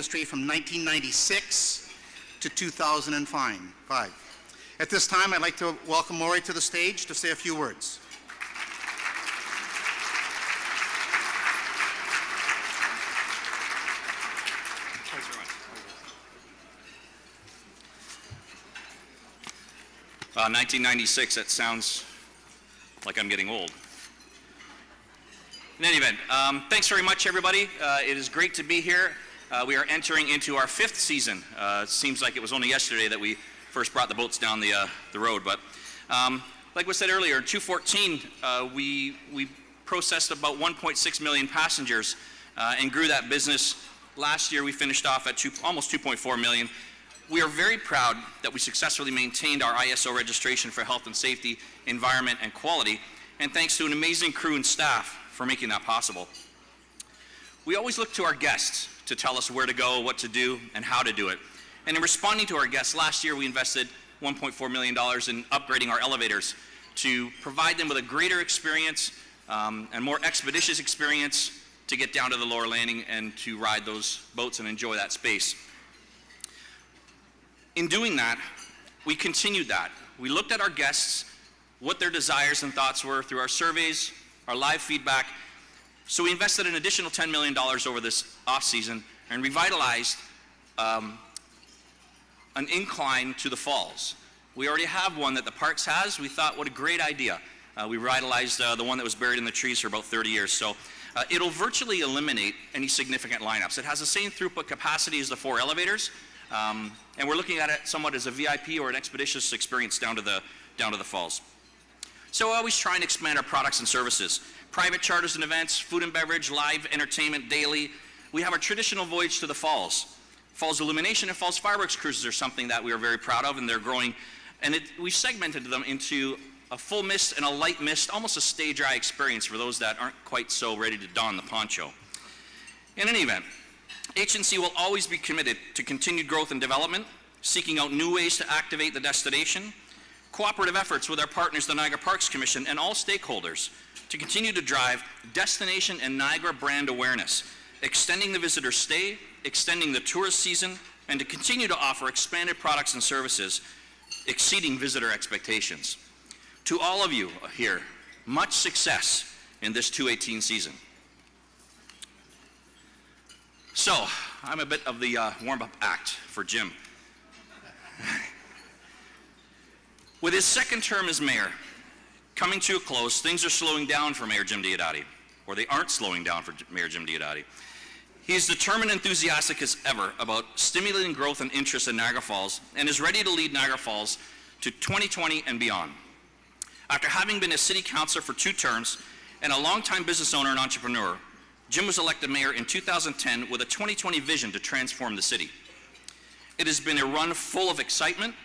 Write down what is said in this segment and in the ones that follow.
industry from 1996 to 2005. At this time, I'd like to welcome Maury to the stage to say a few words. Thanks very much. 1996, that sounds like I'm getting old. In any event, thanks very much, everybody. It is great to be here. We are entering into our 5th season. It seems like it was only yesterday that we first brought the boats down the road. But like was said earlier, in 2014, we processed about 1.6 million passengers and grew that business. Last year, we finished off at almost 2.4 million. We are very proud that we successfully maintained our ISO registration for health and safety, environment, and quality, and thanks to an amazing crew and staff for making that possible. We always look to our guests to tell us where to go, what to do, and how to do it. And in responding to our guests, last year we invested $1.4 million in upgrading our elevators to provide them with a greater experience and more expeditious experience to get down to the lower landing and to ride those boats and enjoy that space. In doing that, we continued that. We looked at our guests, what their desires and thoughts were through our surveys, our live feedback. So we invested an additional $10 million over this off-season and revitalized an incline to the falls. We already have one that the Parks has. We thought, what a great idea. We revitalized the one that was buried in the trees for about 30 years. So it'll virtually eliminate any significant lineups. It has the same throughput capacity as the 4 elevators, and we're looking at it somewhat as a VIP or an expeditious experience down to the falls. So we always try and expand our products and services. Private charters and events, food and beverage, live entertainment daily. We have our traditional voyage to the falls. Falls illumination and falls fireworks cruises are something that we are very proud of, and they're growing. And we've segmented them into a full mist and a light mist, almost a stay dry experience for those that aren't quite so ready to don the poncho. In any event, HNC will always be committed to continued growth and development, seeking out new ways to activate the destination, cooperative efforts with our partners, the Niagara Parks Commission, and all stakeholders to continue to drive destination and Niagara brand awareness, extending the visitor stay, extending the tourist season, and to continue to offer expanded products and services exceeding visitor expectations. To all of you here, much success in this 2018 season. So, I'm a bit of the warm-up act for Jim. With his 2nd term as mayor coming to a close, things are slowing down for Mayor Jim Diodati, or they aren't slowing down for Mayor Jim Diodati. He is determined and enthusiastic as ever about stimulating growth and interest in Niagara Falls and is ready to lead Niagara Falls to 2020 and beyond. After having been a city councilor for 2 terms and a longtime business owner and entrepreneur, Jim was elected mayor in 2010 with a 2020 vision to transform the city. It has been a run full of excitement,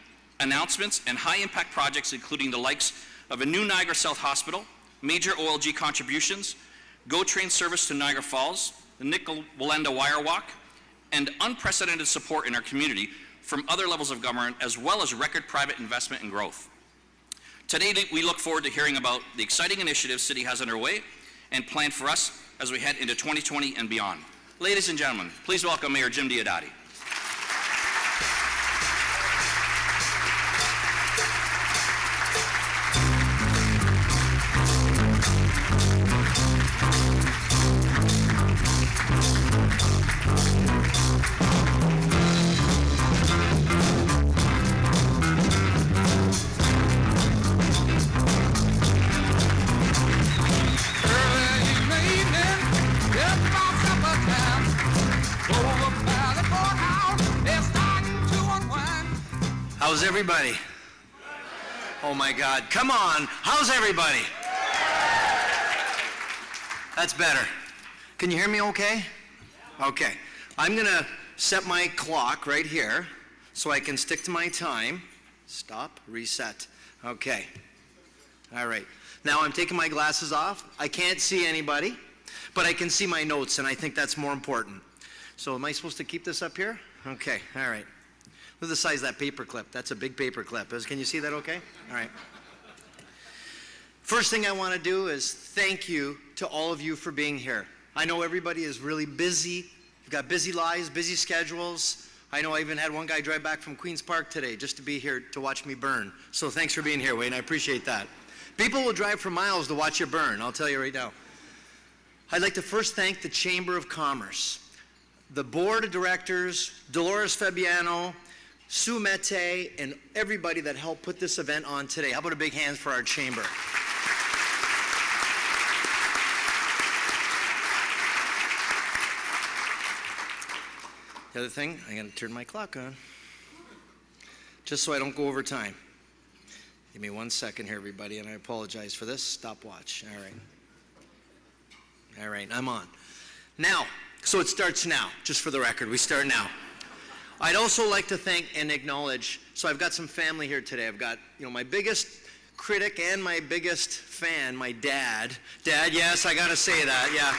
announcements, and high-impact projects including the likes of a new Niagara South Hospital, major OLG contributions, GO Train service to Niagara Falls, the Nick Walenda Wire Walk, and unprecedented support in our community from other levels of government, as well as record private investment and growth. Today, we look forward to hearing about the exciting initiatives City has underway and planned for us as we head into 2020 and beyond. Ladies and gentlemen, please welcome Mayor Jim Diodati. How's everybody? Oh my God, come on, how's everybody? That's better. Can you hear me okay? Okay, I'm gonna set my clock right here so I can stick to my time. Stop, reset. Okay, all right. Now I'm taking my glasses off. I can't see anybody, but I can see my notes, and I think that's more important. So am I supposed to keep this up here? Okay, all right. Look at the size of that paper clip. That's a big paper clip. Can you see that okay? All right. First thing I want to do is thank you to all of you for being here. I know everybody is really busy You've got busy lives, busy schedules. I know I even had one guy drive back from Queen's Park today just to be here to watch me burn. So thanks for being here, Wayne. I appreciate that. People will drive for miles to watch you burn, I'll tell you right now. I'd like to first thank the Chamber of Commerce, the Board of Directors, Dolores Fabiano, Sue Mette, and everybody that helped put this event on today. How about a big hand for our Chamber? The other thing, I'm going to turn my clock on, just so I don't go over time. Give me 1 second here, everybody, and I apologize for this. Stopwatch. All right. All right, I'm on. Now, so it starts now, just for the record. We start now. I'd also like to thank and acknowledge, so I've got some family here today. I've got, my biggest critic and my biggest fan, my dad. Dad, yes, I got to say that, yeah.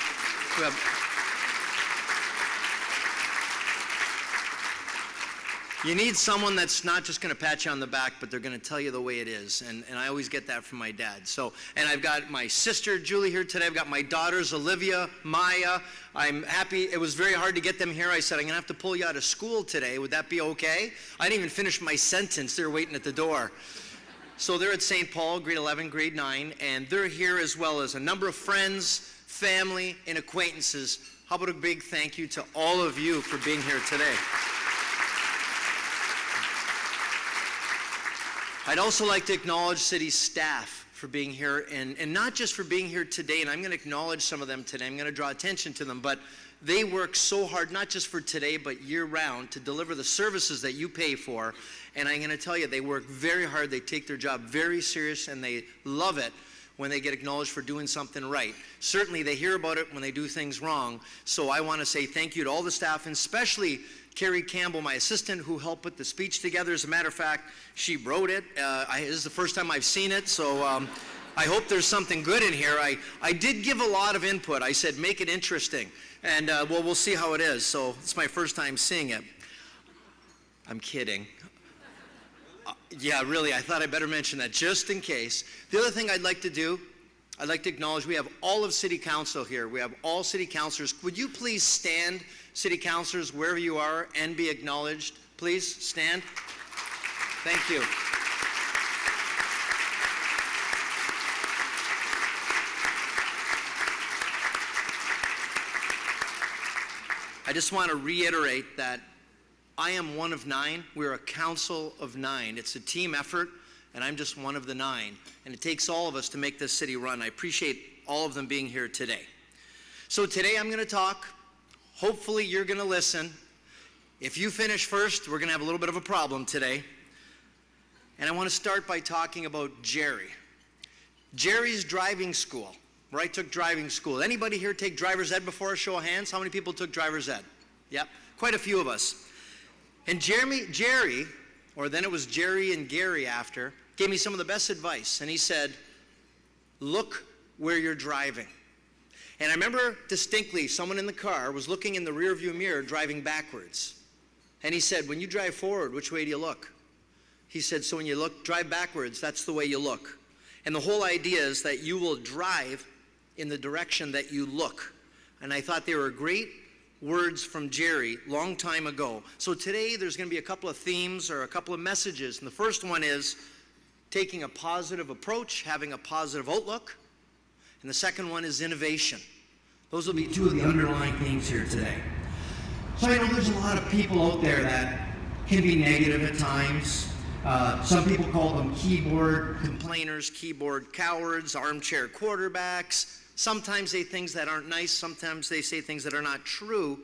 You need someone that's not just going to pat you on the back, but they're going to tell you the way it is. And I always get that from my dad. So, and I've got my sister, Julie, here today. I've got my daughters, Olivia, Maya. I'm happy. It was very hard to get them here. I said, I'm going to have to pull you out of school today. Would that be okay? I didn't even finish my sentence. They were waiting at the door. So they're at St. Paul, grade 11, grade 9, and they're here as well as a number of friends, family, and acquaintances. How about a big thank you to all of you for being here today? I'd also like to acknowledge city staff for being here, and not just for being here today, and I'm going to acknowledge some of them today. I'm going to draw attention to them, but they work so hard, not just for today, but year-round, to deliver the services that you pay for. And I'm going to tell you, they work very hard. They take their job very serious, and they love it when they get acknowledged for doing something right. Certainly, they hear about it when they do things wrong. So I want to say thank you to all the staff, and especially Carrie Campbell, my assistant, who helped put the speech together. As a matter of fact, she wrote it. This is the first time I've seen it, so I hope there's something good in here. I did give a lot of input. I said, make it interesting. And, well, we'll see how it is. So it's my first time seeing it. I'm kidding. Yeah, really, I thought I better mention that just in case. The other thing I'd like to do, I'd like to acknowledge we have all of City Council here. We have all City Councilors. Would you please stand, City Councilors, wherever you are, and be acknowledged? Please stand. Thank you. I just want to reiterate that I am one of 9. We're a council of 9. It's a team effort, and I'm just one of the 9. And it takes all of us to make this city run. I appreciate all of them being here today. So today I'm going to talk. Hopefully you're going to listen. If you finish first, we're going to have a little bit of a problem today. And I want to start by talking about Jerry. Jerry's driving school, where I took driving school. Anybody here take driver's ed before? Show of hands. How many people took driver's ed? Yep, quite a few of us. And Jerry, or then it was Jerry and Gary after, gave me some of the best advice. And he said, look where you're driving. And I remember distinctly someone in the car was looking in the rearview mirror driving backwards. And he said, when you drive forward, which way do you look? He said, so when you drive backwards, that's the way you look. And the whole idea is that you will drive in the direction that you look. And I thought they were great words from Jerry long time ago. So today there's going to be a couple of themes or a couple of messages. And the first one is taking a positive approach, having a positive outlook. And the second one is innovation. Those will be two of the underlying themes here today. So I know there's a lot of people out there that can be negative at times. Some people call them keyboard complainers, keyboard cowards, armchair quarterbacks. Sometimes they say things that aren't nice. Sometimes they say things that are not true.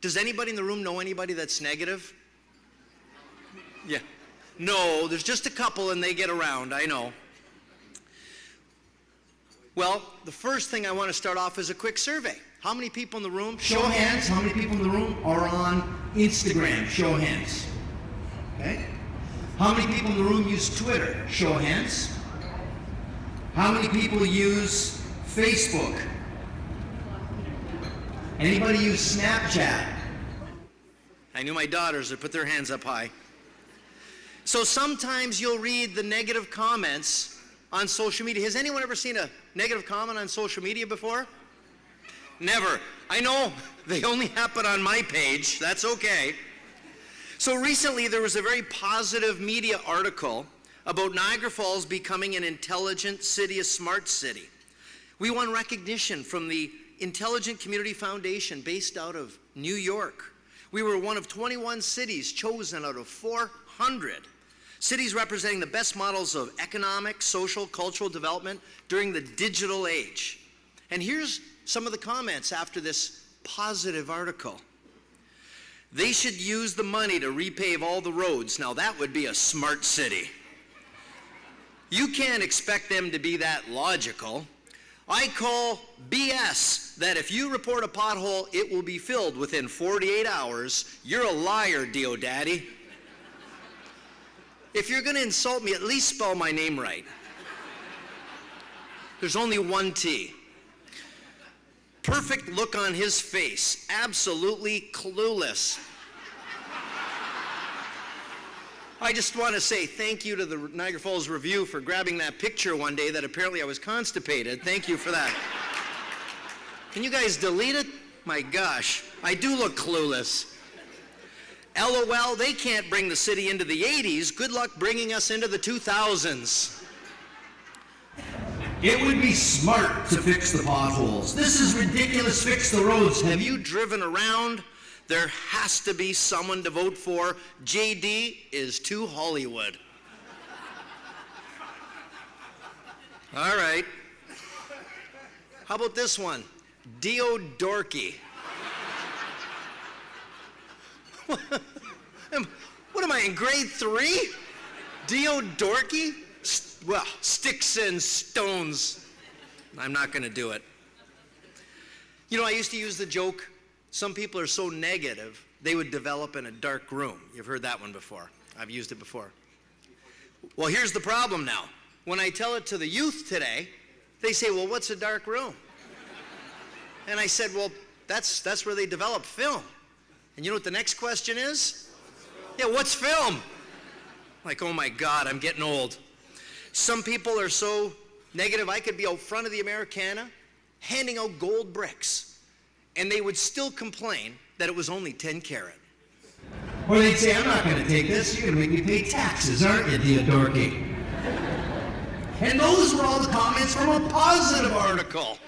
Does anybody in the room know anybody that's negative? Yeah. No, there's just a couple and they get around, I know. Well, the first thing I want to start off is a quick survey. How many people in the room, show of hands, how many people in the room are on Instagram? Show of hands. Okay. How many people in the room use Twitter? Show of hands. How many people use Facebook? Anybody use Snapchat? I knew my daughters would put their hands up high. So sometimes you'll read the negative comments on social media. Has anyone ever seen a negative comment on social media before? Never. I know they only happen on my page. That's okay. So recently there was a very positive media article about Niagara Falls becoming an intelligent city, a smart city. We won recognition from the Intelligent Community Foundation based out of New York. We were one of 21 cities chosen out of 400. Cities representing the best models of economic, social, cultural development during the digital age. And here's some of the comments after this positive article. They should use the money to repave all the roads. Now that would be a smart city. You can't expect them to be that logical. I call BS that if you report a pothole, it will be filled within 48 hours. You're a liar, Diodati. If you're going to insult me, at least spell my name right. There's only one T. Perfect look on his face, absolutely clueless. I just want to say thank you to the Niagara Falls Review for grabbing that picture one day that apparently I was constipated. Thank you for that. Can you guys delete it? My gosh, I do look clueless. LOL, they can't bring the city into the 80s. Good luck bringing us into the 2000s. It would be smart to fix the potholes. This is ridiculous. Fix the roads. Have you driven around? There has to be someone to vote for. JD is too Hollywood. All right. How about this one? Dio Dorky. What am I, in grade 3? Dio Dorky? Well, sticks and stones. I'm not going to do it. You know, I used to use the joke, some people are so negative, they would develop in a dark room. You've heard that one before. I've used it before. Well, here's the problem now. When I tell it to the youth today, they say, well, what's a dark room? And I said, well, that's where they develop film. And you know what the next question is? Yeah, what's film? Like, oh my God, I'm getting old. Some people are so negative, I could be out front of the Americana handing out gold bricks, and they would still complain that it was only 10 karat. Or they'd say, I'm not going to take this. You're going to make me pay taxes, aren't you, Diodorky? And those were all the comments from a positive article.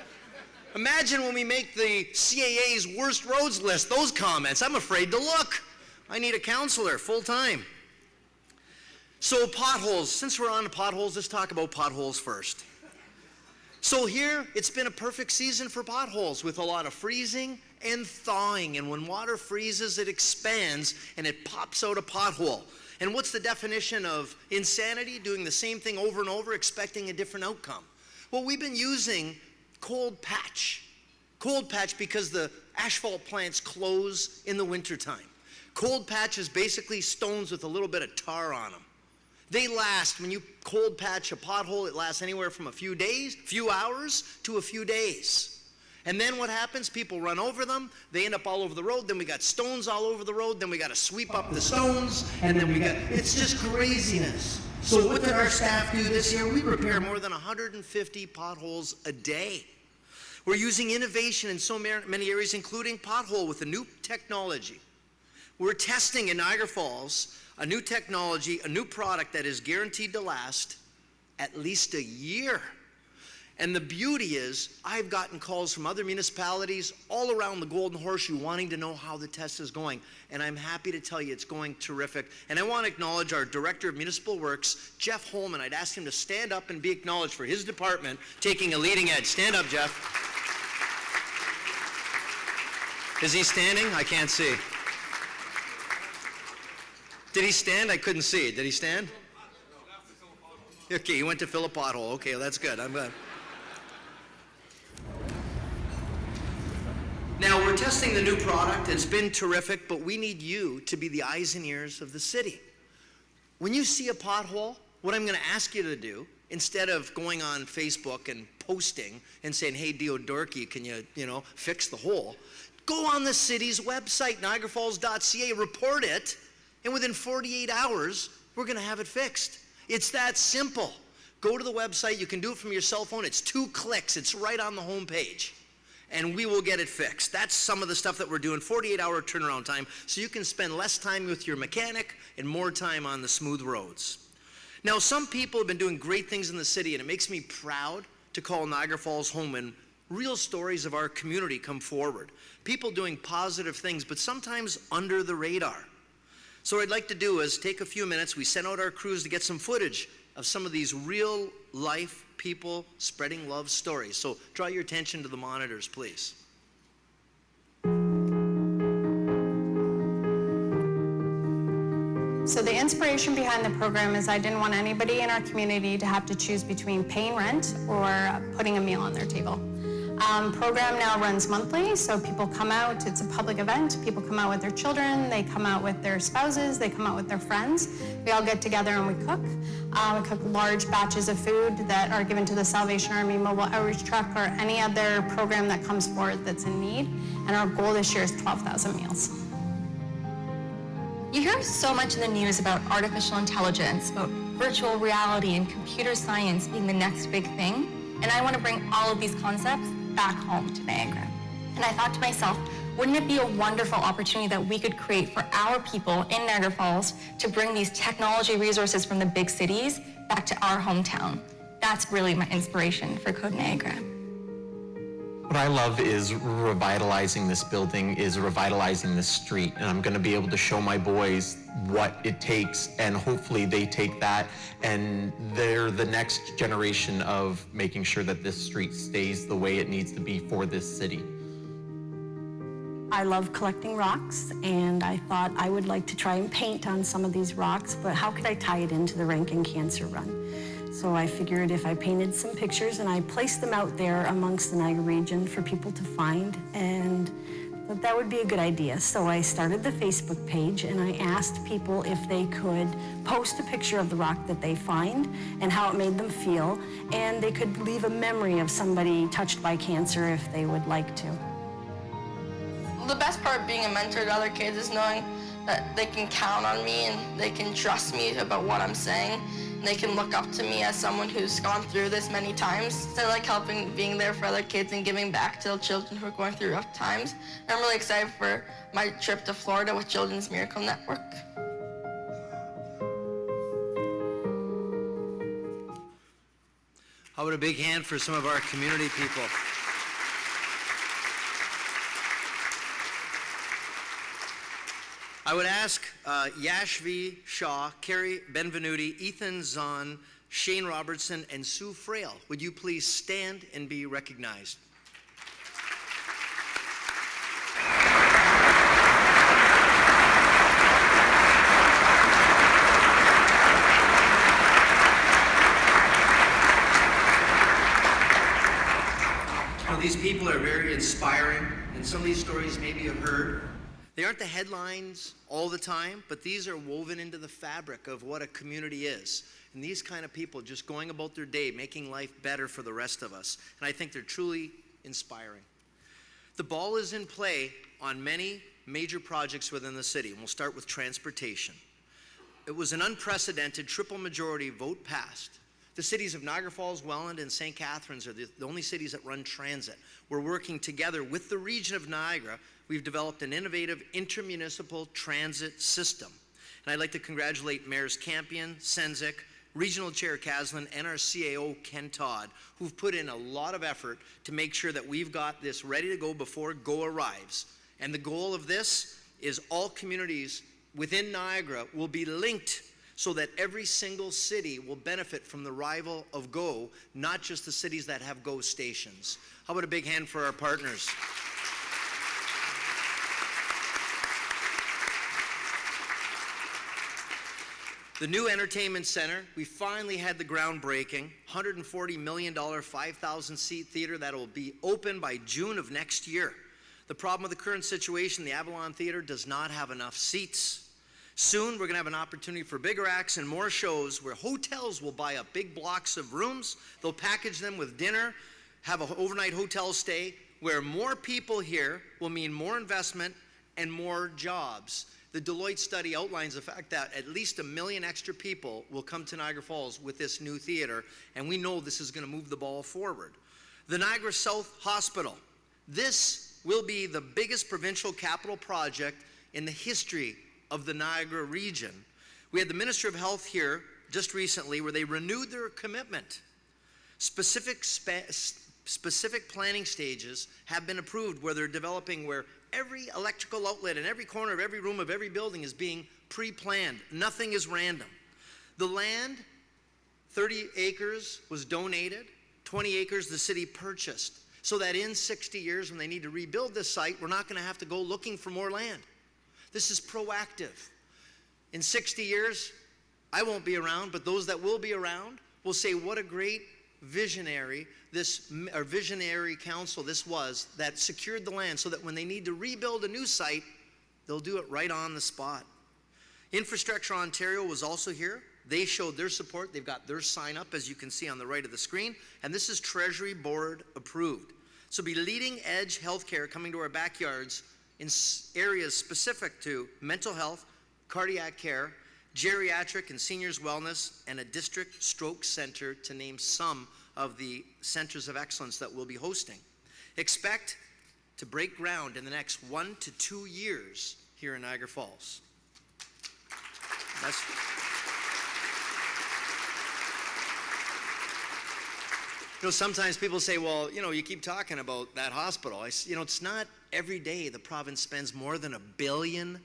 Imagine when we make the CAA's worst roads list, those comments. I'm afraid to look. I need a counselor full time. So potholes, since we're on the potholes, let's talk about potholes first. So here, it's been a perfect season for potholes with a lot of freezing and thawing. And when water freezes, it expands and it pops out a pothole. And what's the definition of insanity? Doing the same thing over and over, expecting a different outcome. Well, we've been using cold patch. Cold patch because the asphalt plants close in the wintertime. Cold patch is basically stones with a little bit of tar on them. They last, when you cold patch a pothole, it lasts anywhere from a few days, few hours, to a few days. And then what happens? People run over them, they end up all over the road, then we got stones all over the road, then we got to sweep up the stones, and then we got, it's just craziness. So what did our staff do this year? We repair more than 150 potholes a day. We're using innovation in so many areas, including pothole with a new technology. We're testing in Niagara Falls a new technology, a new product that is guaranteed to last at least a year. And the beauty is, I've gotten calls from other municipalities all around the Golden Horseshoe wanting to know how the test is going. And I'm happy to tell you it's going terrific. And I want to acknowledge our Director of Municipal Works, Jeff Holman. I'd ask him to stand up and be acknowledged for his department taking a leading edge. Stand up, Jeff. Is he standing? I can't see. Did he stand? I couldn't see. Did he stand? Okay, he went to fill a pothole. Okay, well, that's good. I'm glad. Now, we're testing the new product. It's been terrific, but we need you to be the eyes and ears of the city. When you see a pothole, what I'm going to ask you to do, instead of going on Facebook and posting and saying, hey, Diodorky, can you fix the hole, go on the city's website, niagarafalls.ca, report it, and within 48 hours, we're going to have it fixed. It's that simple. Go to the website. You can do it from your cell phone. It's 2 clicks. It's right on the home page. and we will get it fixed. That's some of the stuff that we're doing, 48-hour turnaround time, so you can spend less time with your mechanic and more time on the smooth roads. Now, some people have been doing great things in the city, and it makes me proud to call Niagara Falls home when real stories of our community come forward. People doing positive things, but sometimes under the radar. So what I'd like to do is take a few minutes. We sent out our crews to get some footage of some of these real life people spreading love stories. So draw your attention to the monitors, please. So the inspiration behind the program is I didn't want anybody in our community to have to choose between paying rent or putting a meal on their table. Program now runs monthly, so people come out, it's a public event, people come out with their children, they come out with their spouses, they come out with their friends. We all get together and we cook. We cook large batches of food that are given to the Salvation Army Mobile Outreach Truck or any other program that comes forward that's in need. And our goal this year is 12,000 meals. You hear so much in the news about artificial intelligence, about virtual reality and computer science being the next big thing. And I want to bring all of these concepts back home to Niagara. And I thought to myself, wouldn't it be a wonderful opportunity that we could create for our people in Niagara Falls to bring these technology resources from the big cities back to our hometown? That's really my inspiration for Code Niagara. What I love is revitalizing this building, is revitalizing this street, and I'm going to be able to show my boys what it takes, and hopefully they take that and they're the next generation of making sure that this street stays the way it needs to be for this city. I love collecting rocks, and I thought I would like to try and paint on some of these rocks, but how could I tie it into the Rankin Cancer Run? So I figured if I painted some pictures and I placed them out there amongst the Niagara region for people to find, and that would be a good idea. So I started the Facebook page and I asked people if they could post a picture of the rock that they find and how it made them feel, and they could leave a memory of somebody touched by cancer if they would like to. The best part of being a mentor to other kids is knowing that they can count on me and they can trust me about what I'm saying. They can look up to me as someone who's gone through this many times. So I like helping, being there for other kids and giving back to the children who are going through rough times. And I'm really excited for my trip to Florida with Children's Miracle Network. How about a big hand for some of our community people? I would ask Yashvi Shaw, Carrie Benvenuti, Ethan Zahn, Shane Robertson, and Sue Frail. Would you please stand and be recognized? Now, these people are very inspiring, and some of these stories maybe you've heard. They aren't the headlines all the time, but these are woven into the fabric of what a community is. And these kind of people just going about their day, making life better for the rest of us. And I think they're truly inspiring. The ball is in play on many major projects within the city, and we'll start with transportation. It was an unprecedented triple majority vote passed. The cities of Niagara Falls, Welland, and St. Catharines are the only cities that run transit. We're working together with the region of Niagara. We've developed an innovative intermunicipal transit system. And I'd like to congratulate Mayors Campion, Senzik, Regional Chair Caslin, and our CAO, Ken Todd, who've put in a lot of effort to make sure that we've got this ready to go before GO arrives. And the goal of this is all communities within Niagara will be linked so that every single city will benefit from the arrival of GO, not just the cities that have GO stations. How about a big hand for our partners? The new entertainment center, we finally had the groundbreaking, $140 million, 5,000-seat theater that will be open by June of next year. The problem with the current situation, the Avalon Theater does not have enough seats. Soon, we're going to have an opportunity for bigger acts and more shows where hotels will buy up big blocks of rooms. They'll package them with dinner, have an overnight hotel stay, where more people here will mean more investment and more jobs. The Deloitte study outlines the fact that at least 1 million extra people will come to Niagara Falls with this new theater, and we know this is going to move the ball forward. The Niagara South Hospital, This will be the biggest provincial capital project in the history of the Niagara region. We had the Minister of Health here just recently where they renewed their commitment. Specific planning stages have been approved where they're developing where every electrical outlet in every corner of every room of every building is being pre-planned. Nothing is random. The land, 30 acres, was donated. 20 acres the city purchased so that in 60 years when they need to rebuild this site, we're not going to have to go looking for more land. This is proactive. In 60 years, I won't be around, but those that will be around will say what a great visionary council this was that secured the land so that when they need to rebuild a new site, they'll do it right on the spot. Infrastructure Ontario was also here. They showed their support. They've got their sign up, as you can see on the right of the screen, and this is Treasury Board approved. So be leading edge healthcare coming to our backyards in areas specific to mental health, cardiac care, geriatric and seniors wellness, and a district stroke center, to name some of the centers of excellence that we'll be hosting. Expect to break ground in the next 1 to 2 years here in Niagara Falls. You know, sometimes people say, well, you know, you keep talking about that hospital. It's not every day the province spends more than $1 billion.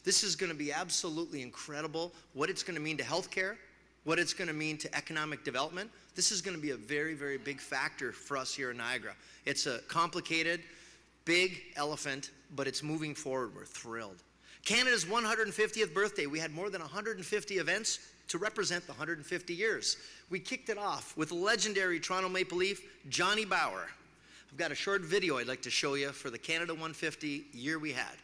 This is going to be absolutely incredible. What it's going to mean to healthcare, what it's going to mean to economic development. This is going to be a very, very big factor for us here in Niagara. It's a complicated, big elephant, but it's moving forward. We're thrilled. Canada's 150th birthday, we had more than 150 events to represent the 150 years. We kicked it off with legendary Toronto Maple Leaf, Johnny Bower. I've got a short video I'd like to show you for the Canada 150 year we had.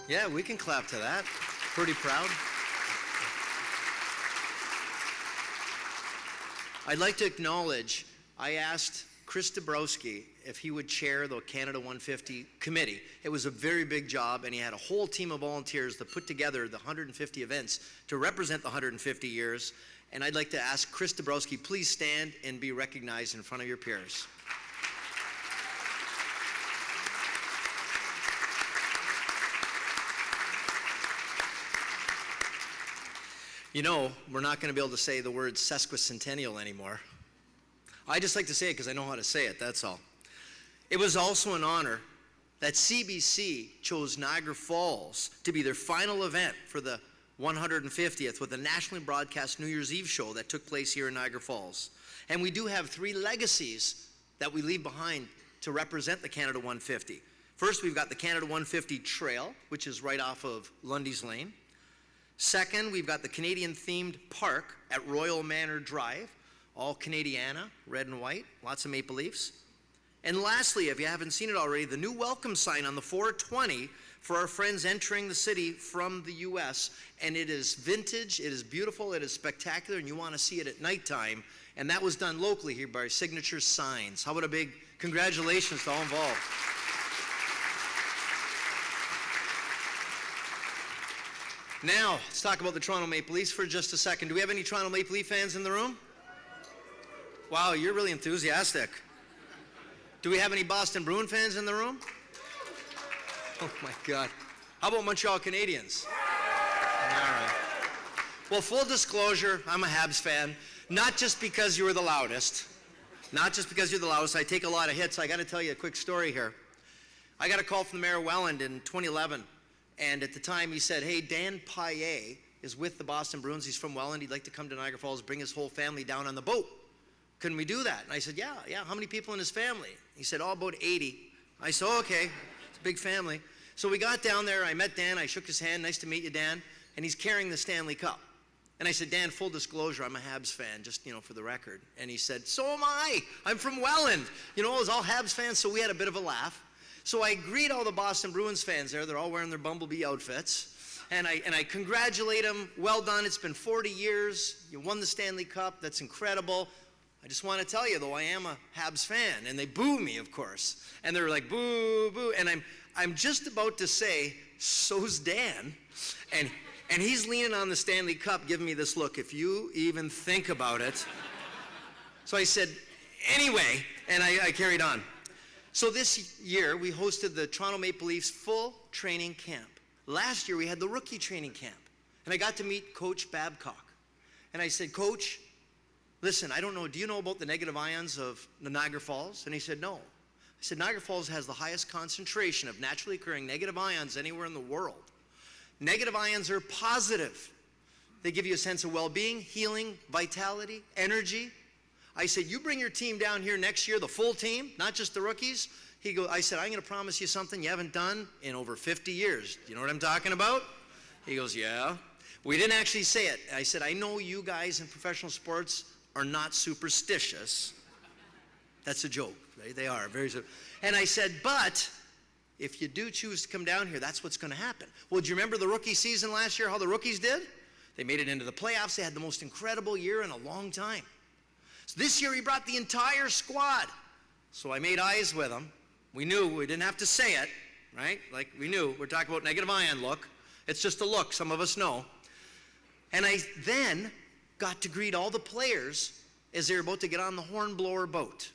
Yeah, we can clap to that. Pretty proud. I'd like to acknowledge, I asked Chris Dabrowski if he would chair the Canada 150 committee. It was a very big job, and he had a whole team of volunteers that put together the 150 events to represent the 150 years. And I'd like to ask Chris Dabrowski, please stand and be recognized in front of your peers. You know, we're not going to be able to say the word sesquicentennial anymore. I just like to say it because I know how to say it, that's all. It was also an honor that CBC chose Niagara Falls to be their final event for the 150th with a nationally broadcast New Year's Eve show that took place here in Niagara Falls. And we do have 3 legacies that we leave behind to represent the Canada 150. First, we've got the Canada 150 Trail, which is right off of Lundy's Lane. Second, we've got the Canadian-themed park at Royal Manor Drive, all Canadiana, red and white, lots of maple leafs. And lastly, if you haven't seen it already, the new welcome sign on the 420 for our friends entering the city from the U.S. And it is vintage, it is beautiful, it is spectacular, and you want to see it at nighttime. And that was done locally here by Signature Signs. How about a big congratulations to all involved? Now, let's talk about the Toronto Maple Leafs for just a second. Do we have any Toronto Maple Leaf fans in the room? Wow, you're really enthusiastic. Do we have any Boston Bruin fans in the room? Oh my God. How about Montreal Canadiens? All right. Well, full disclosure, I'm a Habs fan. Not just because you were the loudest. Not just because you're the loudest. I take a lot of hits. I got to tell you a quick story here. I got a call from the mayor of Welland in 2011. And at the time, he said, hey, Dan Paillet is with the Boston Bruins. He's from Welland. He'd like to come to Niagara Falls, bring his whole family down on the boat. Couldn't we do that? And I said, yeah. How many people in his family? He said, oh, about 80. I said, oh, okay. It's a big family. So we got down there. I met Dan. I shook his hand. Nice to meet you, Dan. And he's carrying the Stanley Cup. And I said, Dan, full disclosure, I'm a Habs fan, just, for the record. And he said, so am I. I'm from Welland. It was all Habs fans, so we had a bit of a laugh. So I greet all the Boston Bruins fans there. They're all wearing their Bumblebee outfits. And I congratulate them. Well done. It's been 40 years. You won the Stanley Cup. That's incredible. I just want to tell you, though, I am a Habs fan. And they boo me, of course. And they're like, boo, boo. And I'm just about to say, so's Dan. And he's leaning on the Stanley Cup, giving me this look, if you even think about it. So I said, anyway, and I carried on. So this year, we hosted the Toronto Maple Leafs full training camp. Last year, we had the rookie training camp. And I got to meet Coach Babcock. And I said, Coach, listen, I don't know, do you know about the negative ions of Niagara Falls? And he said, no. I said, Niagara Falls has the highest concentration of naturally occurring negative ions anywhere in the world. Negative ions are positive. They give you a sense of well-being, healing, vitality, energy. I said, you bring your team down here next year, the full team, not just the rookies. I said, I'm going to promise you something you haven't done in over 50 years. Do you know what I'm talking about? He goes, yeah. We didn't actually say it. I said, I know you guys in professional sports are not superstitious. That's a joke, right? They are. And I said, but if you do choose to come down here, that's what's going to happen. Well, do you remember the rookie season last year, how the rookies did? They made it into the playoffs. They had the most incredible year in a long time. So this year, he brought the entire squad. So I made eyes with him. We knew, we didn't have to say it, right? Like, we knew. We're talking about negative ion look. It's just a look, some of us know. And I then got to greet all the players as they're about to get on the Hornblower boat.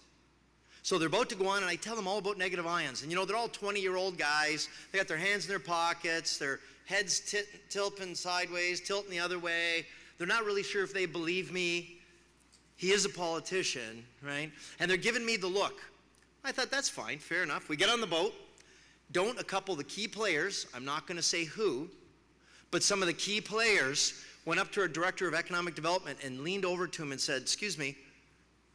So they're about to go on, and I tell them all about negative ions. And they're all 20-year-old guys. They got their hands in their pockets, their heads tilting sideways, tilting the other way. They're not really sure if they believe me. He is a politician, right? And they're giving me the look. I thought, that's fine, fair enough. We get on the boat. A couple of the key players, I'm not going to say who, but some of the key players went up to our director of economic development and leaned over to him and said, excuse me,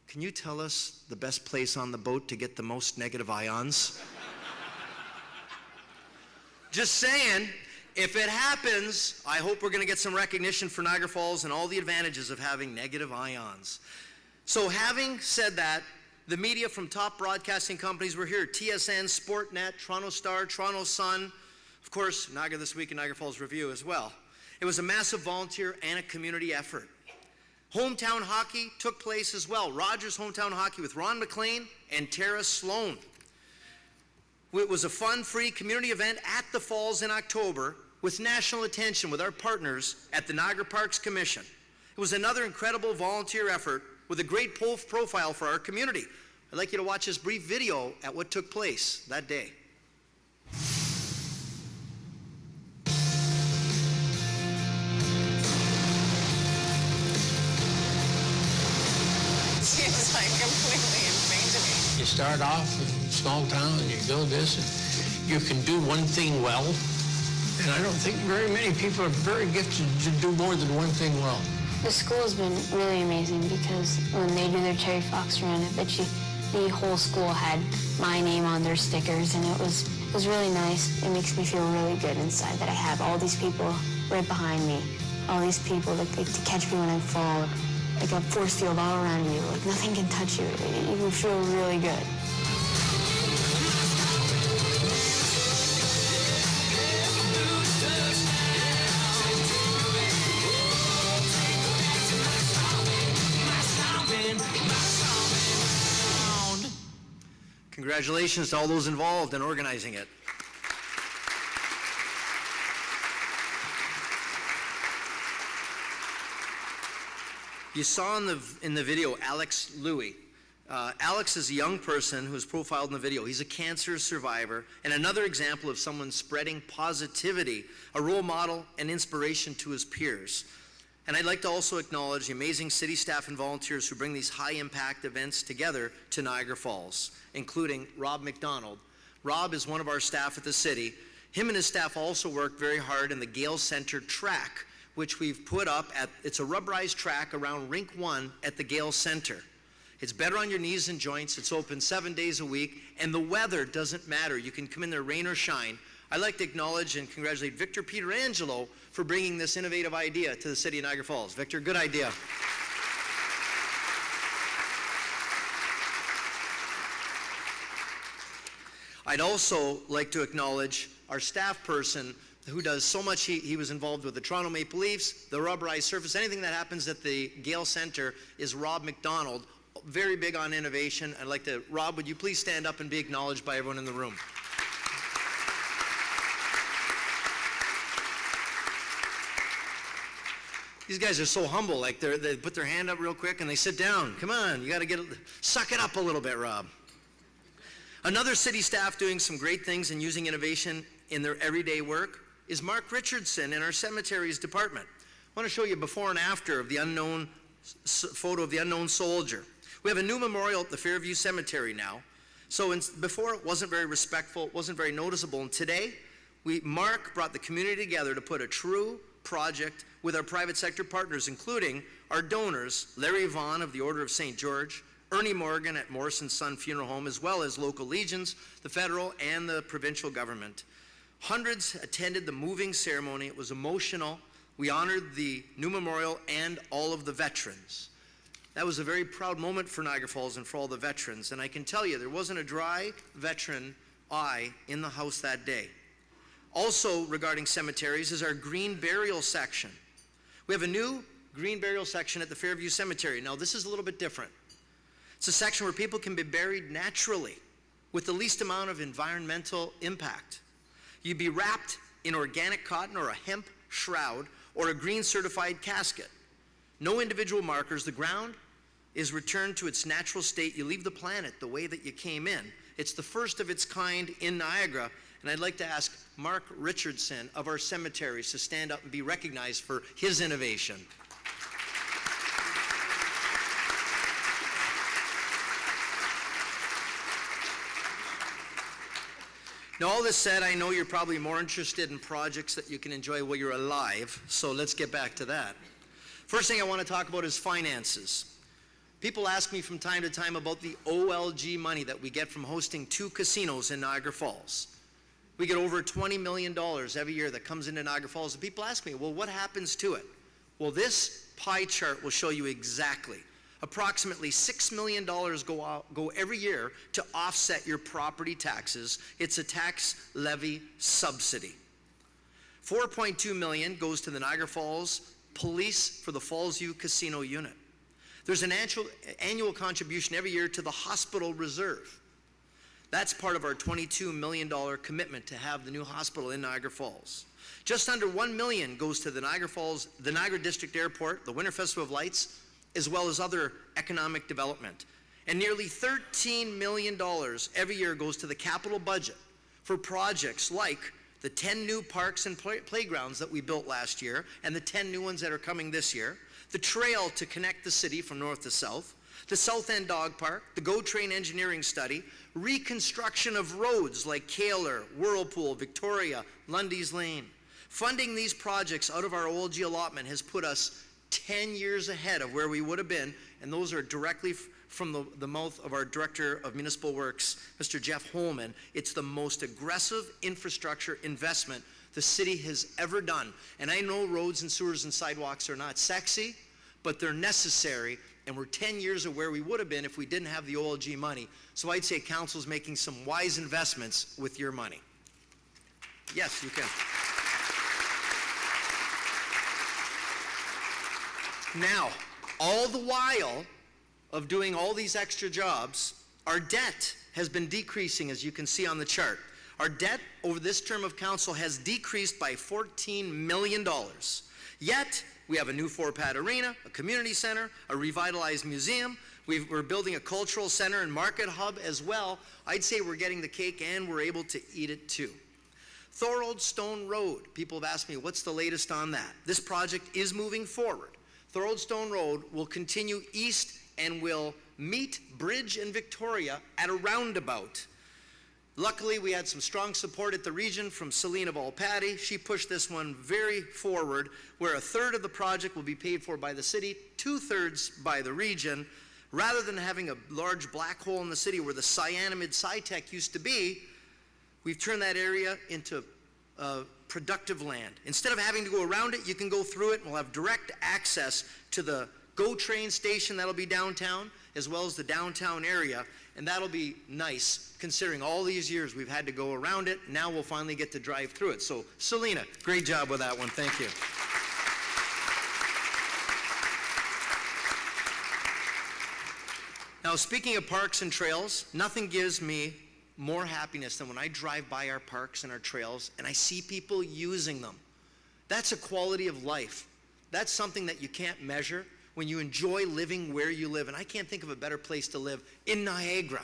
can you tell us the best place on the boat to get the most negative ions? Just saying, if it happens, I hope we're going to get some recognition for Niagara Falls and all the advantages of having negative ions. So having said that, the media from top broadcasting companies were here. TSN, Sportnet, Toronto Star, Toronto Sun, of course, Niagara This Week and Niagara Falls Review as well. It was a massive volunteer and a community effort. Hometown hockey took place as well. Rogers Hometown Hockey with Ron McLean and Tara Sloan. It was a fun, free community event at the Falls in October with national attention with our partners at the Niagara Parks Commission. It was another incredible volunteer effort with a great profile for our community. I'd like you to watch this brief video at what took place that day. Seems like completely insane to me. You start off in a small town and you build this, and you can do one thing well. And I don't think very many people are very gifted to do more than one thing well. The school has been really amazing because when they do their Terry Fox run, I bet you the whole school had my name on their stickers, and it was It was really nice. It makes me feel really good inside that I have all these people right behind me. All these people that to catch me when I fall. Like a force field all around you. Like nothing can touch you. You feel really good. Congratulations to all those involved in organizing it. You saw in the video Alex Louie. Alex is a young person who's profiled in the video. He's a cancer survivor and another example of someone spreading positivity, a role model and inspiration to his peers. And I'd like to also acknowledge the amazing city staff and volunteers who bring these high-impact events together to Niagara Falls, including Rob McDonald. Rob is one of our staff at the city. Him and his staff also worked very hard in the Gale Center track, which we've put up it's a rubberized track around Rink 1 at the Gale Center. It's better on your knees and joints. It's open 7 days a week, and the weather doesn't matter. You can come in there rain or shine. I'd like to acknowledge and congratulate Victor Pietrangelo for bringing this innovative idea to the city of Niagara Falls. Victor, good idea. I'd also like to acknowledge our staff person who does so much. He was involved with the Toronto Maple Leafs, the rubberized surface, anything that happens at the Gale Center is Rob McDonald, very big on innovation. I'd like to, Rob, would you please stand up and be acknowledged by everyone in the room? These guys are so humble, like they put their hand up real quick and they sit down. Come on, you gotta suck it up a little bit, Rob. Another city staff doing some great things and using innovation in their everyday work is Mark Richardson in our cemeteries department. I want to show you before and after of the photo of the unknown soldier. We have a new memorial at the Fairview Cemetery now. So before it wasn't very respectful, it wasn't very noticeable, and today Mark brought the community together to put a true project with our private sector partners, including our donors, Larry Vaughn of the Order of St. George, Ernie Morgan at Morrison's Son Funeral Home, as well as local legions, the federal and the provincial government. Hundreds attended the moving ceremony. It was emotional. We honored the new memorial and all of the veterans. That was a very proud moment for Niagara Falls and for all the veterans. And I can tell you, there wasn't a dry veteran eye in the house that day. Also regarding cemeteries is our green burial section. We have a new green burial section at the Fairview Cemetery. Now this is a little bit different. It's a section where people can be buried naturally with the least amount of environmental impact. You'd be wrapped in organic cotton or a hemp shroud or a green certified casket. No individual markers. The ground is returned to its natural state. You leave the planet the way that you came in. It's the first of its kind in Niagara. And I'd like to ask Mark Richardson of our cemeteries to stand up and be recognized for his innovation. Now, all this said, I know you're probably more interested in projects that you can enjoy while you're alive, so let's get back to that. First thing I want to talk about is finances. People ask me from time to time about the OLG money that we get from hosting 2 casinos in Niagara Falls. We get over $20 million every year that comes into Niagara Falls, and people ask me, well, what happens to it? Well, this pie chart will show you exactly. Approximately $6 million go every year to offset your property taxes. It's a tax levy subsidy. $4.2 million goes to the Niagara Falls Police for the Fallsview Casino unit. There's an annual contribution every year to the Hospital Reserve. That's part of our $22 million commitment to have the new hospital in Niagara Falls. Just under $1 million goes to the Niagara Falls, the Niagara District Airport, the Winter Festival of Lights, as well as other economic development. And nearly $13 million every year goes to the capital budget for projects like the 10 new parks and playgrounds that we built last year and the 10 new ones that are coming this year, the trail to connect the city from north to south, the South End Dog Park, the GO Train engineering study, reconstruction of roads like Kaler, Whirlpool, Victoria, Lundy's Lane. Funding these projects out of our OLG allotment has put us 10 years ahead of where we would have been, and those are directly from the mouth of our Director of Municipal Works, Mr. Jeff Holman, it's the most aggressive infrastructure investment the city has ever done. And I know roads and sewers and sidewalks are not sexy, but they're necessary, and we're 10 years of where we would have been if we didn't have the OLG money. So I'd say council's making some wise investments with your money. Yes, you can. Now, all the while of doing all these extra jobs, our debt has been decreasing, as you can see on the chart. Our debt over this term of council has decreased by $14 million. Yet, we have a new 4-pad arena, a community center, a revitalized museum. We're building a cultural center and market hub as well. I'd say we're getting the cake and we're able to eat it too. Thorold Stone Road. People have asked me, what's the latest on that? This project is moving forward. Thorold Stone Road will continue east and will meet Bridge and Victoria at a roundabout. Luckily, we had some strong support at the region from Selena Volpatti. She pushed this one very forward, where 1/3 of the project will be paid for by the city, 2/3 by the region. Rather than having a large black hole in the city where the Cyanamid SciTech used to be, we've turned that area into productive land. Instead of having to go around it, you can go through it, and we'll have direct access to the GO train station that'll be downtown, as well as the downtown area, and that'll be nice, considering all these years we've had to go around it. Now we'll finally get to drive through it. So, Selena, great job with that one. Thank you. Now, speaking of parks and trails, nothing gives me more happiness than when I drive by our parks and our trails and I see people using them. That's a quality of life. That's something that you can't measure when you enjoy living where you live. And I can't think of a better place to live in Niagara.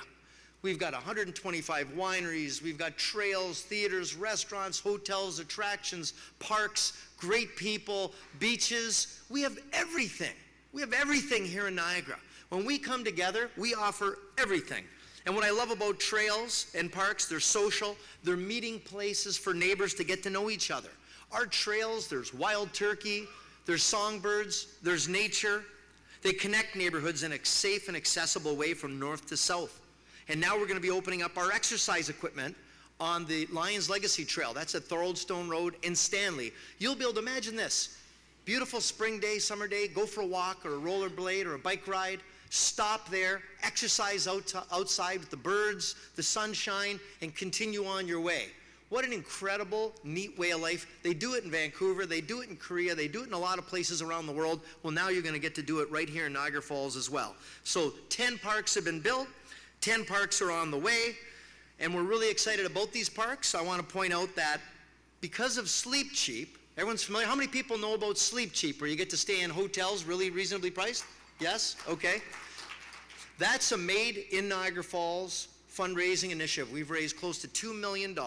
We've got 125 wineries, we've got trails, theaters, restaurants, hotels, attractions, parks, great people, beaches. We have everything. We have everything here in Niagara. When we come together, we offer everything. And what I love about trails and parks, they're social, they're meeting places for neighbors to get to know each other. Our trails, there's wild turkey, there's songbirds, there's nature. They connect neighborhoods in a safe and accessible way from north to south. And now we're going to be opening up our exercise equipment on the Lions Legacy Trail. That's at Thorold Stone Road in Stanley. You'll be able to imagine this. Beautiful spring day, summer day, go for a walk or a rollerblade or a bike ride. Stop there, exercise outside with the birds, the sunshine, and continue on your way. What an incredible, neat way of life. They do it in Vancouver, they do it in Korea, they do it in a lot of places around the world. Well, now you're going to get to do it right here in Niagara Falls as well. So 10 parks have been built, 10 parks are on the way, and we're really excited about these parks. I want to point out that because of Sleep Cheap, everyone's familiar? How many people know about Sleep Cheap, where you get to stay in hotels really reasonably priced? Yes? Okay. That's a Made in Niagara Falls fundraising initiative. We've raised close to $2 million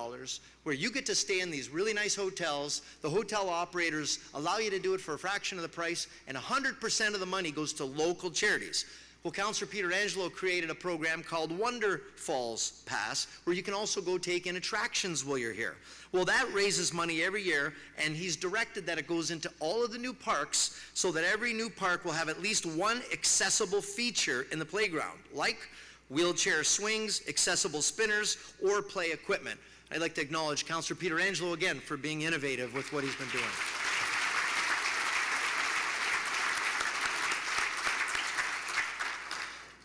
where you get to stay in these really nice hotels. The hotel operators allow you to do it for a fraction of the price, and 100% of the money goes to local charities. Well, Councillor Peter Angelo created a program called Wonder Falls Pass, where you can also go take in attractions while you're here. Well, that raises money every year, and he's directed that it goes into all of the new parks so that every new park will have at least one accessible feature in the playground, like wheelchair swings, accessible spinners, or play equipment. I'd like to acknowledge Councillor Peter Angelo again for being innovative with what he's been doing.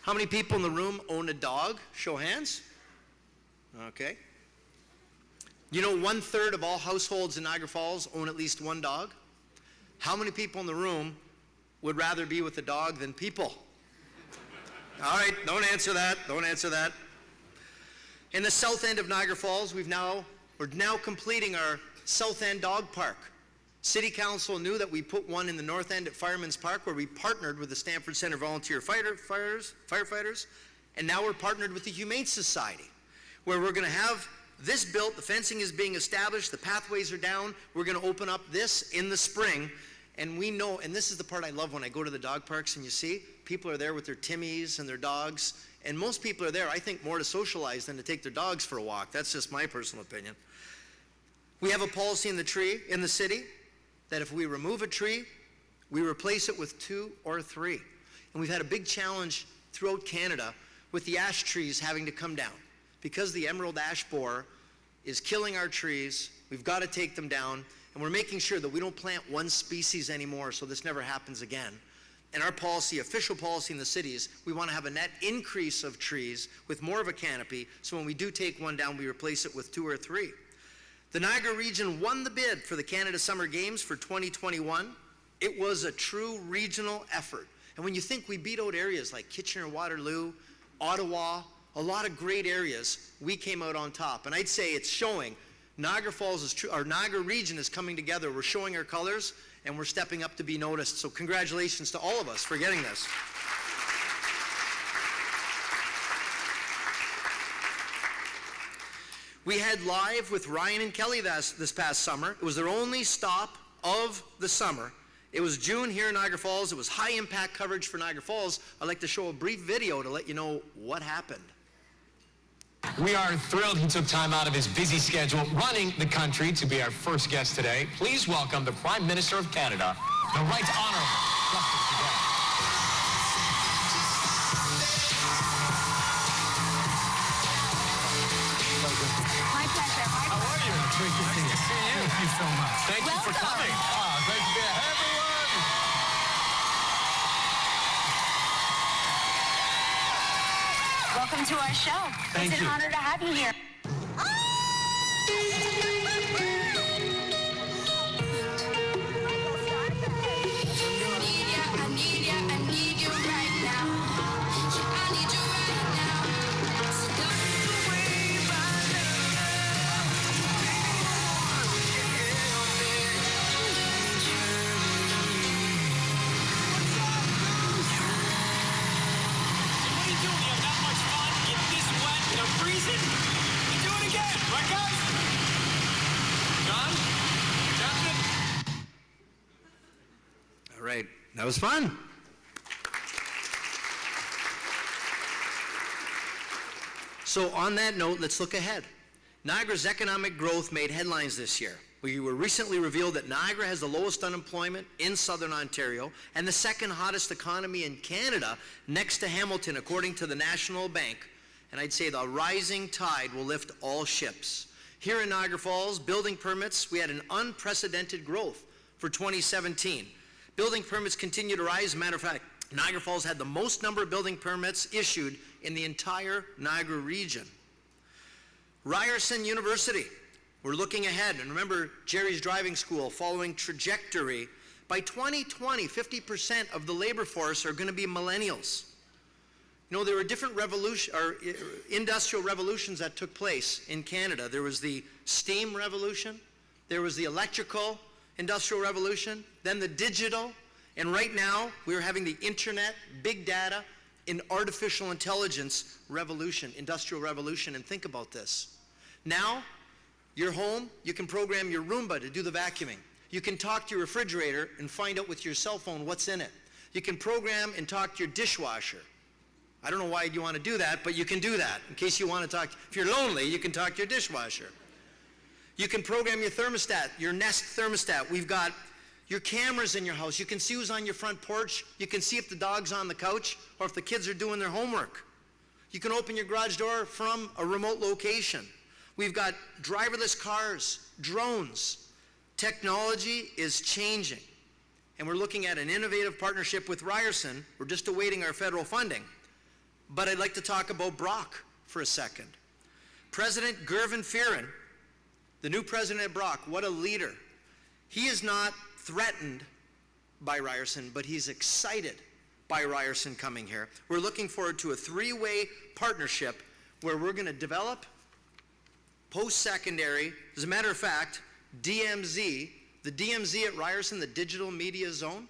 How many people in the room own a dog? Show hands. Okay. You know, 1/3 of all households in Niagara Falls own at least one dog. How many people in the room would rather be with a dog than people? All right, don't answer that. Don't answer that. In the south end of Niagara Falls, we're now completing our South End Dog Park. City Council knew that we put one in the north end at Fireman's Park, where we partnered with the Stamford Center Volunteer Firefighters, and now we're partnered with the Humane Society, where we're going to have this built, the fencing is being established, the pathways are down, we're going to open up this in the spring, and we know, and this is the part I love when I go to the dog parks and you see, people are there with their Timmies and their dogs, and most people are there, I think, more to socialize than to take their dogs for a walk. That's just my personal opinion. We have a policy in the city, that if we remove a tree, we replace it with 2 or 3. And we've had a big challenge throughout Canada with the ash trees having to come down. Because the emerald ash borer is killing our trees, we've got to take them down, and we're making sure that we don't plant one species anymore so this never happens again. And our policy, official policy in the cities, we want to have a net increase of trees with more of a canopy, so when we do take one down, we replace it with 2 or 3. The Niagara region won the bid for the Canada Summer Games for 2021. It was a true regional effort. And when you think we beat out areas like Kitchener-Waterloo, Ottawa, a lot of great areas, we came out on top. And I'd say it's showing Niagara Falls is true, our Niagara region is coming together. We're showing our colors and we're stepping up to be noticed. So congratulations to all of us for getting this. We had Live with Ryan and Kelly this past summer. It was their only stop of the summer. It was June here in Niagara Falls. It was high impact coverage for Niagara Falls. I'd like to show a brief video to let you know what happened. We are thrilled he took time out of his busy schedule running the country to be our first guest today. Please welcome the Prime Minister of Canada, the Right Honourable Justin Trudeau. My pleasure. How are you? Great to see you. Thank you so much. Thank you for coming. Great to be here. Hey, everyone. Welcome to our show. Thank It's you. an honor to have you here. All right, that was fun. So on that note, let's look ahead. Niagara's economic growth made headlines this year. We were recently revealed that Niagara has the lowest unemployment in Southern Ontario and the second hottest economy in Canada next to Hamilton, according to the National Bank. And I'd say the rising tide will lift all ships. Here in Niagara Falls, building permits, we had an unprecedented growth for 2017. Building permits continue to rise. As a matter of fact, Niagara Falls had the most number of building permits issued in the entire Niagara region. Ryerson University, we're looking ahead. And remember Jerry's driving school, following trajectory. By 2020, 50% of the labor force are going to be millennials. You know, there were different industrial revolutions that took place in Canada. There was the steam revolution, there was the electrical industrial revolution, then the digital, and right now we're having the internet, big data, and artificial intelligence revolution, industrial revolution. And think about this. Now, you're home, you can program your Roomba to do the vacuuming. You can talk to your refrigerator and find out with your cell phone what's in it. You can program and talk to your dishwasher. I don't know why you want to do that, but you can do that. In case you want to talk, if you're lonely, you can talk to your dishwasher. You can program your thermostat, your Nest thermostat. We've got your cameras in your house. You can see who's on your front porch. You can see if the dog's on the couch or if the kids are doing their homework. You can open your garage door from a remote location. We've got driverless cars, drones. Technology is changing. And we're looking at an innovative partnership with Ryerson. We're just awaiting our federal funding. But I'd like to talk about Brock for a second. President Gervin Fearon, the new president at Brock, what a leader. He is not threatened by Ryerson, but he's excited by Ryerson coming here. We're looking forward to a 3-way partnership where we're going to develop post-secondary. As a matter of fact, DMZ, the DMZ at Ryerson, the Digital Media Zone,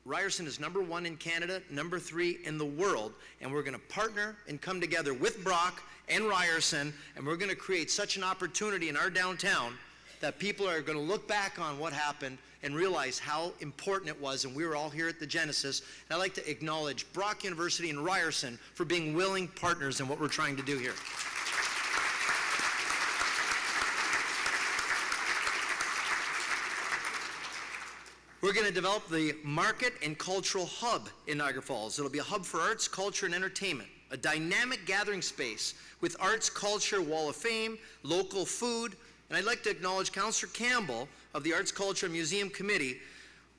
Ryerson is #1 in Canada, #3 in the world, and we're going to partner and come together with Brock and Ryerson, and we're going to create such an opportunity in our downtown that people are going to look back on what happened and realize how important it was, and we were all here at the Genesis. And I'd like to acknowledge Brock University and Ryerson for being willing partners in what we're trying to do here. We're going to develop the Market and Cultural Hub in Niagara Falls. It'll be a hub for arts, culture, and entertainment, a dynamic gathering space with arts, culture, wall of fame, local food, and I'd like to acknowledge Councillor Campbell of the Arts, Culture, and Museum Committee.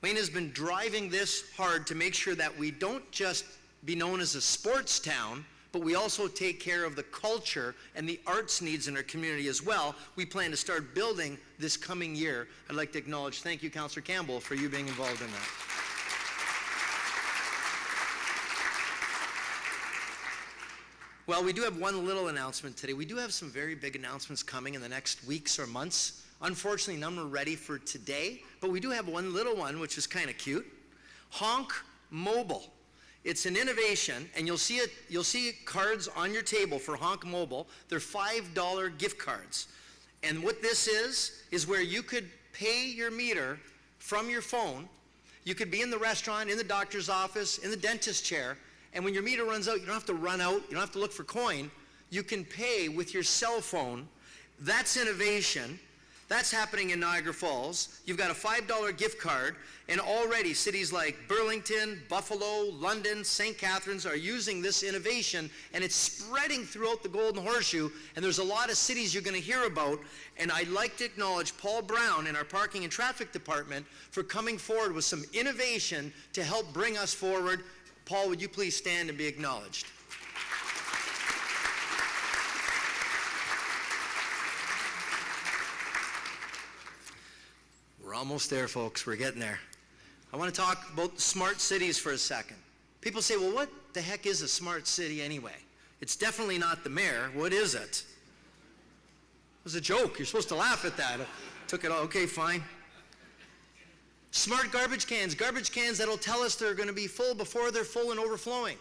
Wayne has been driving this hard to make sure that we don't just be known as a sports town, but we also take care of the culture and the arts needs in our community as well. We plan to start building this coming year. I'd like to acknowledge, thank you, Councillor Campbell, for you being involved in that. Well, we do have one little announcement today. We do have some very big announcements coming in the next weeks or months. Unfortunately, none are ready for today, but we do have one little one, which is kind of cute. Honk Mobile. It's an innovation, and you'll see cards on your table for Honk Mobile. They're $5 gift cards. And what this is where you could pay your meter from your phone. You could be in the restaurant, in the doctor's office, in the dentist's chair, and when your meter runs out, you don't have to run out, you don't have to look for coin. You can pay with your cell phone. That's innovation. That's happening in Niagara Falls. You've got a $5 gift card, and already cities like Burlington, Buffalo, London, St. Catharines are using this innovation, and it's spreading throughout the Golden Horseshoe, and there's a lot of cities you're going to hear about, and I'd like to acknowledge Paul Brown in our Parking and Traffic Department for coming forward with some innovation to help bring us forward. Paul, would you please stand and be acknowledged? We're almost there, folks. We're getting there. I want to talk about smart cities for a second. People say, well, what the heck is a smart city anyway? It's definitely not the mayor. What is it? It was a joke. You're supposed to laugh at that. I took it all. Okay, fine. Smart garbage cans that'll tell us they're going to be full before they're full and overflowing.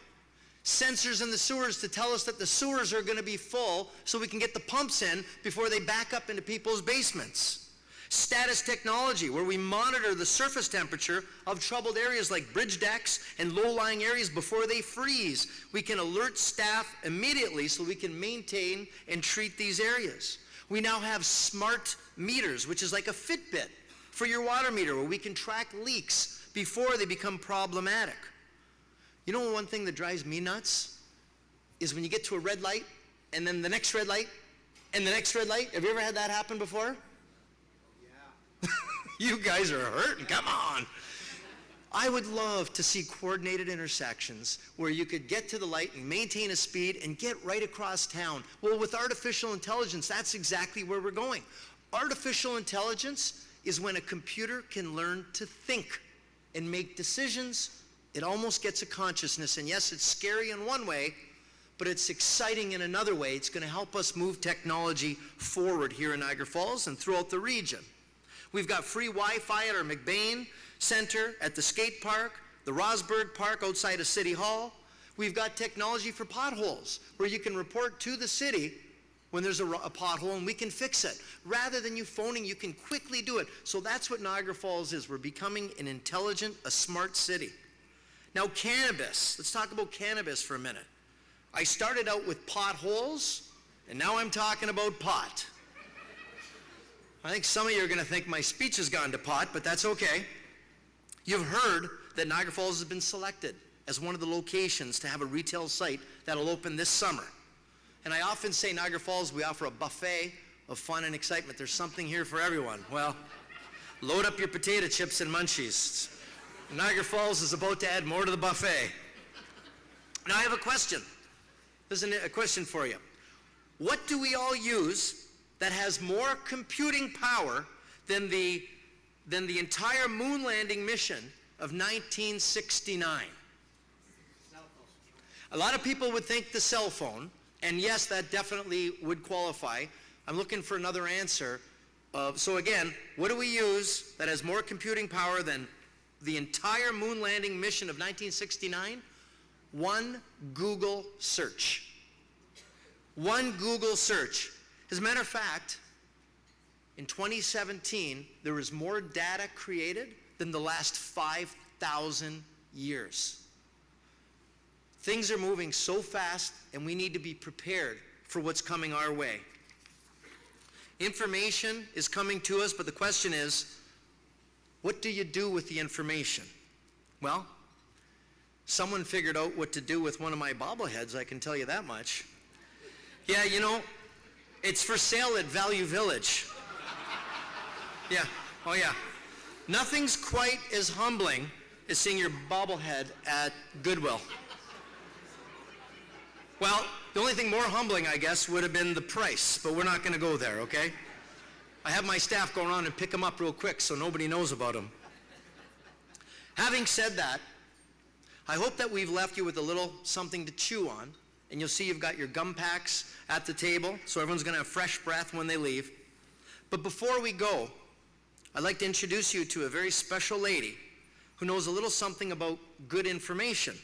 Sensors in the sewers to tell us that the sewers are going to be full so we can get the pumps in before they back up into people's basements. Status technology, where we monitor the surface temperature of troubled areas like bridge decks and low-lying areas before they freeze. We can alert staff immediately so we can maintain and treat these areas. We now have smart meters, which is like a Fitbit for your water meter, where we can track leaks before they become problematic. You know one thing that drives me nuts is when you get to a red light, and then the next red light, and the next red light. Have you ever had that happen before? Yeah. You guys are hurting, come on. I would love to see coordinated intersections where you could get to the light and maintain a speed and get right across town. Well, with artificial intelligence, that's exactly where we're going. Artificial intelligence is when a computer can learn to think and make decisions. It almost gets a consciousness, and yes, it's scary in one way, but it's exciting in another way. It's going to help us move technology forward here in Niagara Falls and throughout the region. We've got free Wi-Fi at our McBain Center, at the skate park, the Rosberg Park outside of City Hall. We've got technology for potholes, where you can report to the city when there's a pothole and we can fix it. Rather than you phoning, you can quickly do it. So that's what Niagara Falls is. We're becoming an intelligent, a smart city. Now, cannabis. Let's talk about cannabis for a minute. I started out with potholes, and now I'm talking about pot. I think some of you are going to think my speech has gone to pot, but that's okay. You've heard that Niagara Falls has been selected as one of the locations to have a retail site that'll open this summer. And I often say Niagara Falls, we offer a buffet of fun and excitement. There's something here for everyone. Well, load up your potato chips and munchies. Niagara Falls is about to add more to the buffet. Now I have a question. This is a question for you. What do we all use that has more computing power than the entire moon landing mission of 1969? A lot of people would think the cell phone, and yes, that definitely would qualify. I'm looking for another answer. So again, what do we use that has more computing power than the entire moon landing mission of 1969? One Google search. One Google search. As a matter of fact, in 2017, there was more data created than the last 5,000 years. Things are moving so fast, and we need to be prepared for what's coming our way. Information is coming to us, but the question is, What do you do with the information? Well, someone figured out what to do with one of my bobbleheads, I can tell you that much. Yeah, you know, it's for sale at Value Village. Yeah, oh yeah. Nothing's quite as humbling as seeing your bobblehead at Goodwill. Well, the only thing more humbling, I guess, would have been the price, but we're not going to go there, okay? I have my staff go around and pick them up real quick so nobody knows about them. Having said that, I hope that we've left you with a little something to chew on, and you'll see you've got your gum packs at the table, so everyone's going to have fresh breath when they leave. But before we go, I'd like to introduce you to a very special lady who knows a little something about good information.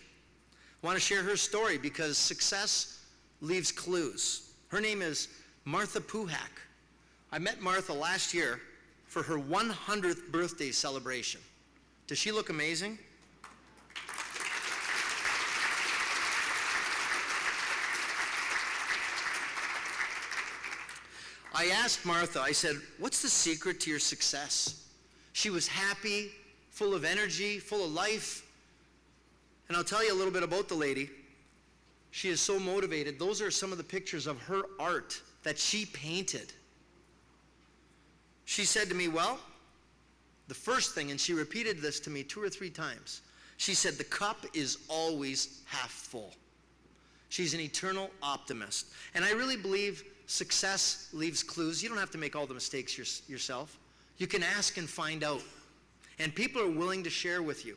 I want to share her story because success leaves clues. Her name is Martha Puhak. I met Martha last year for her 100th birthday celebration. Does she look amazing? I asked Martha, I said, what's the secret to your success? She was happy, full of energy, full of life. And I'll tell you a little bit about the lady. She is so motivated. Those are some of the pictures of her art that she painted. She said to me, well, the first thing, and she repeated this to me 2 or 3 times, she said, the cup is always half full. She's an eternal optimist. And I really believe success leaves clues. You don't have to make all the mistakes yourself. You can ask and find out. And people are willing to share with you.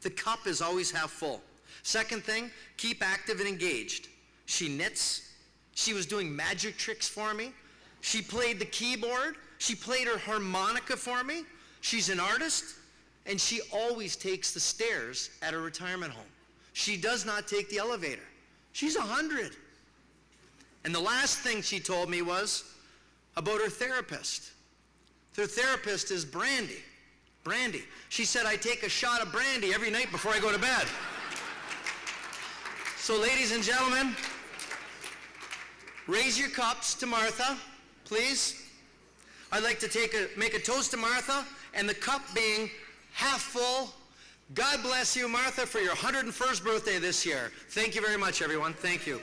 The cup is always half full. Second thing, keep active and engaged. She knits. She was doing magic tricks for me. She played the keyboard. She played her harmonica for me. She's an artist, and she always takes the stairs at her retirement home. She does not take the elevator. She's 100. And the last thing she told me was about her therapist. Her therapist is Brandy. Brandy. She said, I take a shot of brandy every night before I go to bed. So ladies and gentlemen, raise your cups to Martha, please. I'd like to make a toast to Martha, and the cup being half full. God bless you, Martha, for your 101st birthday this year. Thank you very much, everyone. Thank you.